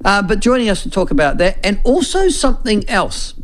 But joining us to talk about that, and also something else,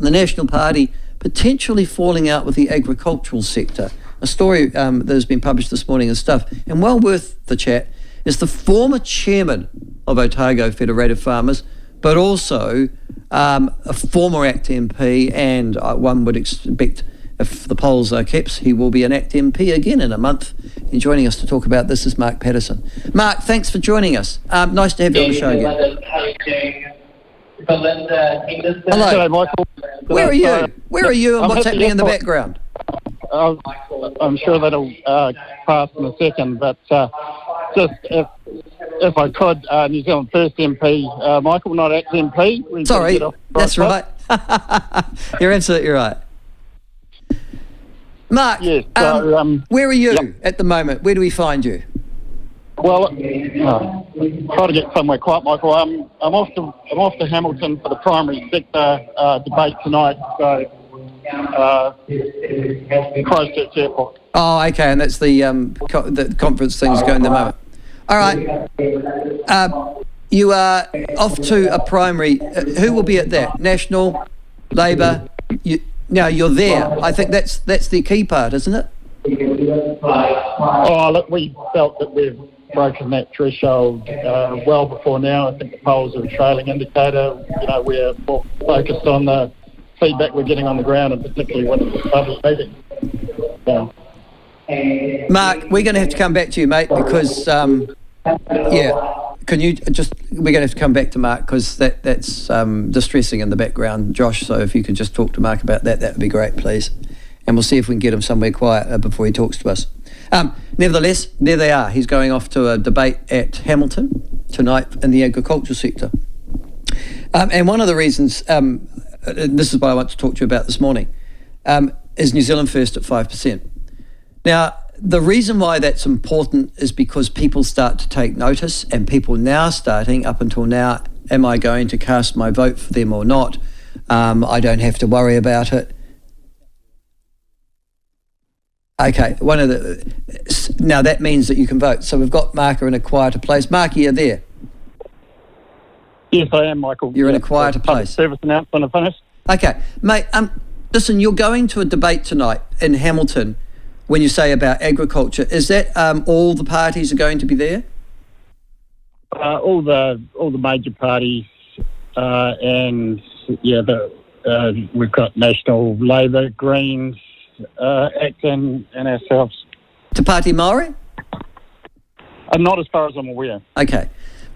the National Party potentially falling out with the agricultural sector. A story that has been published this morning and stuff, and well worth the chat, is the former chairman of Otago Federated Farmers, but also a former ACT MP, and one would expect, if the polls are kept, he will be an ACT MP again in a month. And joining us to talk about this is Mark Patterson. Mark, thanks for joining us. Nice to have you on the show again. Hello, Michael. Where are you? Where are you, and what's happening in the background? I'm sure that'll pass in a second, but just if I could, New Zealand First MP, Michael, not ACT MP. Sorry, that's right. You're absolutely right. Mark, yes, where are you at the moment? Where do we find you? Well, try to get somewhere quiet, Michael. I'm off to Hamilton for the primary sector debate tonight. So, Christchurch Airport. Oh, okay, and that's the conference thing's going at the moment. All right, you are off to a primary. Who will be at that? National, Labour. You're there. I think that's the key part, isn't it? Oh, look, we felt that we've broken that threshold well before now. I think the polls are a trailing indicator. We're more focused on the feedback we're getting on the ground, and particularly when it's a public meeting. So. Mark, we're going to have to come back to you, mate, because can you just? We're going to have to come back to Mark because that's distressing in the background, Josh. So if you could just talk to Mark about that would be great, please. And we'll see if we can get him somewhere quiet before he talks to us. Nevertheless, there they are. He's going off to a debate at Hamilton tonight in the agriculture sector. And one of the reasons, this is what I want to talk to you about this morning, is New Zealand First at 5%. Now, the reason why that's important is because people start to take notice, and people now starting, up until now, am I going to cast my vote for them or not? I don't have to worry about it. Okay, now that means that you can vote. So we've got Mark in a quieter place. Mark, are you there? Yes, I am, Michael. You're in a quieter place. Service announcement, I finished. Okay, mate, listen, you're going to a debate tonight in Hamilton when you say about agriculture. Is that all the parties are going to be there? All the major parties, and we've got National, Labour, Greens, ACT and ourselves. To Party Maori? Not as far as I'm aware. Okay.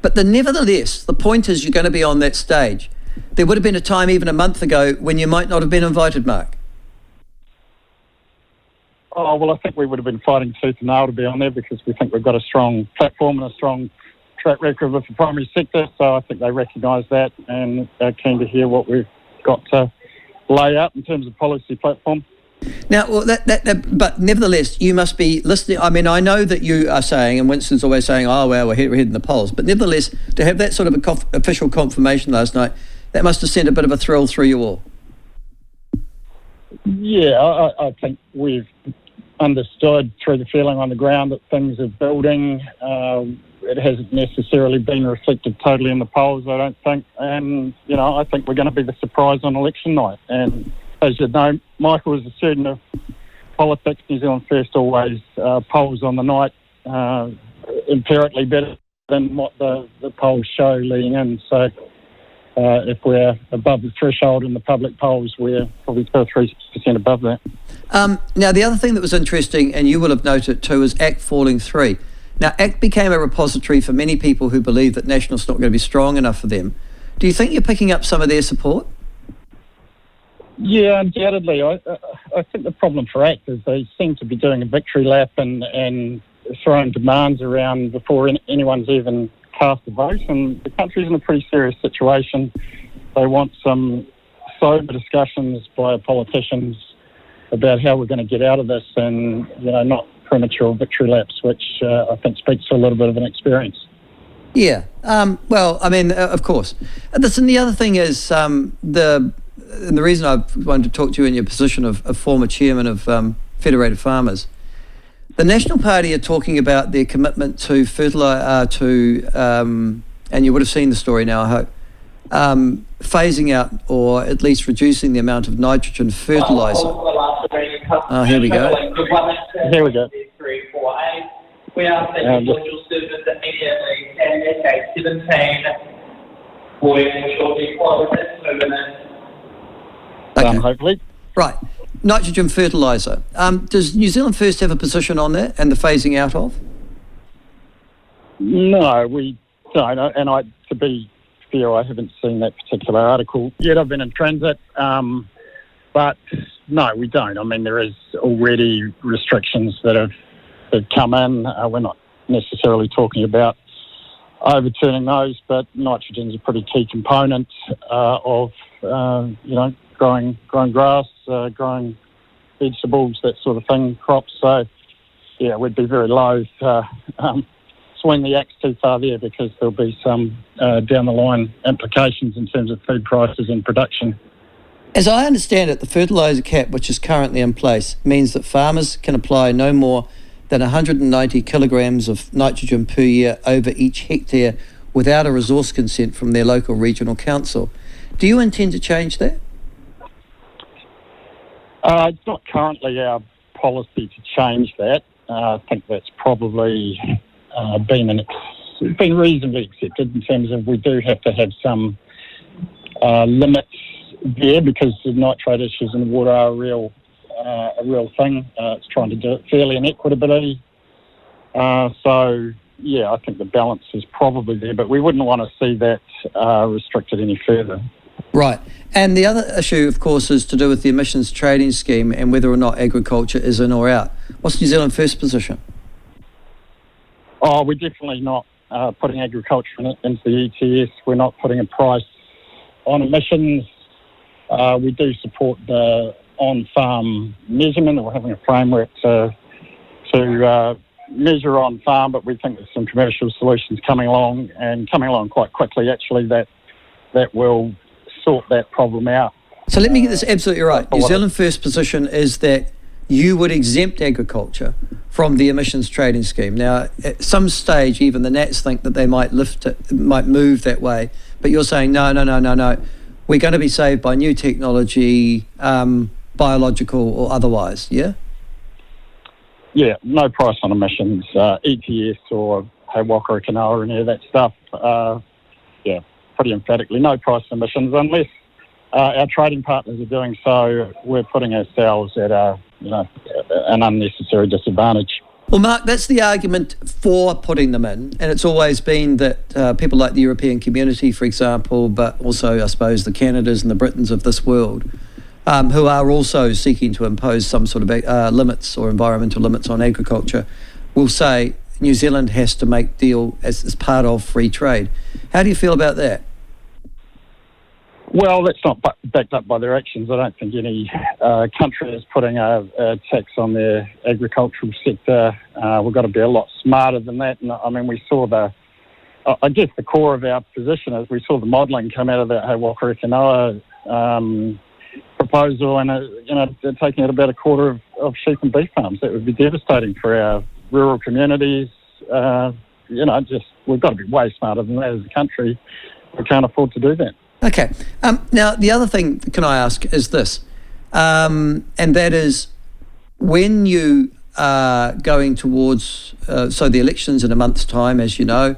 But nevertheless, the point is you're going to be on that stage. There would have been a time even a month ago when you might not have been invited, Mark. Oh, well, I think we would have been fighting tooth and nail to be on there because we think we've got a strong platform and a strong track record with the primary sector. So I think they recognise that and are keen to hear what we've got to lay out in terms of policy platform. Now, well, but nevertheless, you must be listening. I mean, I know that you are saying, and Winston's always saying, oh, well, we're ahead in the polls. But nevertheless, to have that sort of official confirmation last night, that must have sent a bit of a thrill through you all. Yeah, I think we've understood through the feeling on the ground that things are building. It hasn't necessarily been reflected totally in the polls, I don't think. And, I think we're going to be the surprise on election night. And as you know, Michael is a student of politics. New Zealand First always polls on the night empirically better than what the polls show leading in. So if we're above the threshold in the public polls, we're probably 2 or 3% above that. Now, the other thing that was interesting, and you will have noted too, is ACT falling 3. Now, ACT became a repository for many people who believe that National's not going to be strong enough for them. Do you think you're picking up some of their support? Yeah, undoubtedly. I think the problem for ACT is they seem to be doing a victory lap and throwing demands around before anyone's even cast a vote. And the country's in a pretty serious situation. They want some sober discussions by politicians about how we're going to get out of this and, not premature victory laps, which I think speaks to a little bit of an experience. Yeah. Well, I mean, of course. Listen, the other thing is and the reason I wanted to talk to you in your position of former chairman of Federated Farmers, the National Party are talking about their commitment to and you would have seen the story now, I hope, phasing out or at least reducing the amount of nitrogen fertilizer. Oh, here we go. Here we go. We ask that you put your service immediately and SK17 will shortly follow within 2 minutes. Okay. Hopefully. Right. Nitrogen fertilizer. Does New Zealand First have a position on that and the phasing out of? No, we don't. And to be fair, I haven't seen that particular article yet. I've been in transit. But no, we don't. I mean, there is already restrictions that have come in. We're not necessarily talking about overturning those, but nitrogen is a pretty key component of growing grass, growing vegetables, that sort of thing, crops. So yeah, we'd be very loath to swing the axe too far there, because there'll be some down the line implications in terms of food prices and production. As I understand it, the fertiliser cap, which is currently in place, means that farmers can apply no more than 190 kilograms of nitrogen per year over each hectare without a resource consent from their local regional council. Do you intend to change that? It's not currently our policy to change that. I think that's probably been reasonably accepted in terms of we do have to have some limits there, because the nitrate issues in the water are a real thing. It's trying to do it fairly and equitably. So yeah, I think the balance is probably there, but we wouldn't want to see that restricted any further. Right. And the other issue, of course, is to do with the emissions trading scheme and whether or not agriculture is in or out. What's New Zealand First position? Oh, we're definitely not putting agriculture into the ETS. We're not putting a price on emissions. We do support the on-farm measurement, and we're having a framework to measure on-farm, but we think there's some commercial solutions coming along quite quickly, actually, that will sort that problem out. So let me get this absolutely right. New Zealand First position is that you would exempt agriculture from the emissions trading scheme. Now, at some stage, even the Nats think that they might might move that way, but you're saying no. We're going to be saved by new technology, biological or otherwise, yeah? Yeah, no price on emissions, ETS or Waka Kanoa or any of that stuff. Yeah, pretty emphatically, no price on emissions unless our trading partners are doing so. We're putting ourselves at an unnecessary disadvantage. Well, Mark, that's the argument for putting them in, and it's always been that people like the European Community, for example, but also, I suppose, the Canadas and the Britons of this world, who are also seeking to impose some sort of limits or environmental limits on agriculture, will say New Zealand has to make deal as part of free trade. How do you feel about that? Well, that's not backed up by their actions. I don't think any country is putting a tax on their agricultural sector. We've got to be a lot smarter than that. And I mean, we saw I guess the core of our position is we saw the modelling come out of that Waka Kanoa proposal, and they're taking out about a quarter of sheep and beef farms. That would be devastating for our rural communities. We've got to be way smarter than that as a country. We can't afford to do that. Okay. Now, the other thing, can I ask, is this, and that is when you are going towards, so the election's in a month's time, as you know,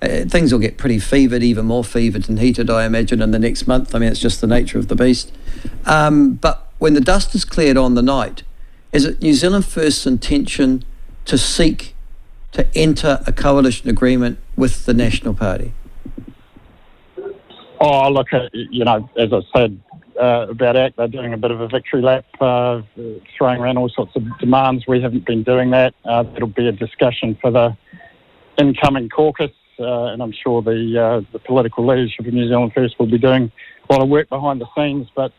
things will get pretty fevered, even more fevered and heated, I imagine, in the next month. I mean, it's just the nature of the beast. But when the dust is cleared on the night, is it New Zealand First's intention to seek to enter a coalition agreement with the National Party? Oh, look, as I said about ACT, they're doing a bit of a victory lap, throwing around all sorts of demands. We haven't been doing that. It'll be a discussion for the incoming caucus, and I'm sure the political leadership of New Zealand First will be doing a lot of work behind the scenes, but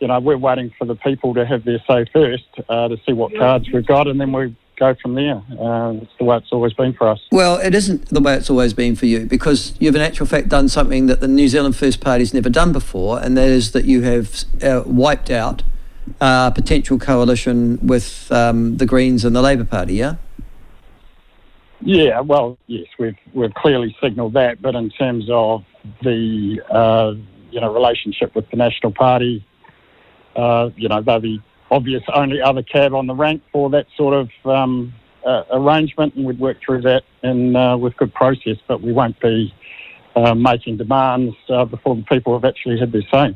we're waiting for the people to have their say first, to see what cards we've got, and then we go from there. It's the way it's always been for us. Well, it isn't the way it's always been for you, because you've in actual fact done something that the New Zealand First Party's never done before, and that is that you have wiped out potential coalition with the Greens and the Labour Party, yeah? Yeah, well, yes, we've clearly signalled that, but in terms of the relationship with the National Party, they're the obvious only other cab on the rank for that sort of arrangement, and we'd work through that with good process, but we won't be making demands before the people have actually had their say.